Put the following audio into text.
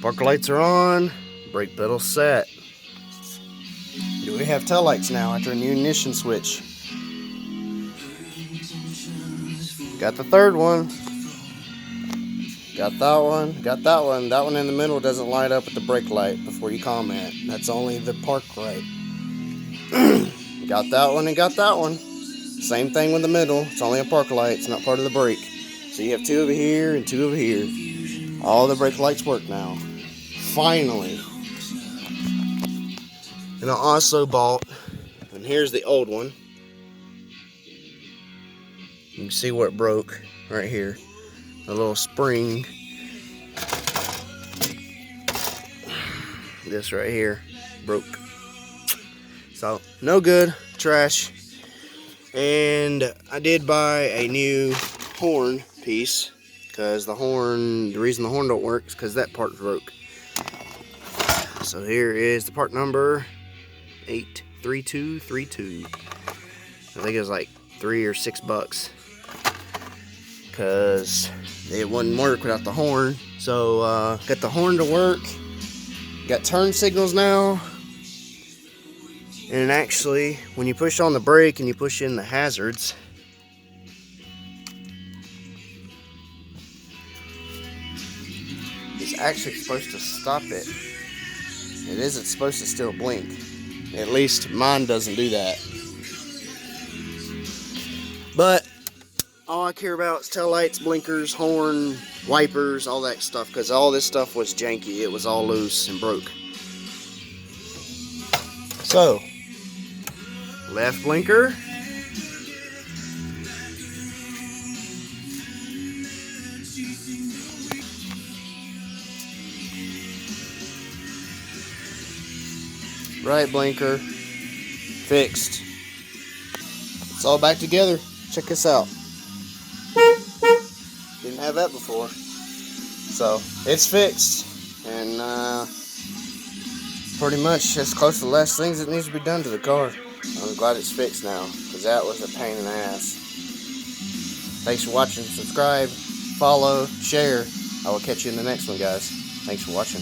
Park lights are on. Brake pedal set. Do we have tail lights now after a new ignition switch? Got the third one. Got that one. Got that one. That one in the middle doesn't light up with the brake light before you comment. That's only the park light. Got that one and got that one. Same thing with the middle. It's only a park light. It's not part of the brake. So you have two over here and two over here. All the brake lights work now. Finally. And I also bought, and here's the old one. You can see where it broke right here. A little spring. This right here broke. So, no good. Trash. And I did buy a new horn piece. Because the reason the horn don't work is because that part broke. So here is the part number 83232. I think it was like $3 or $6 because it wouldn't work without the horn. So got the horn to work. Got turn signals now. And actually, when you push on the brake and you push in the hazards, it's actually supposed to stop it. It isn't supposed to still blink. At least mine doesn't do that. But all I care about is tail lights, blinkers, horn, wipers, all that stuff, because all this stuff was janky. It was all loose and broke. So, left blinker. Right blinker. Fixed. It's all back together. Check this out. Didn't have that before. So, it's fixed. And pretty much as close to the last things that needs to be done to the car. I'm glad it's fixed now, because that was a pain in the ass. Thanks for watching. Subscribe, follow, share. I will catch you in the next one, guys. Thanks for watching.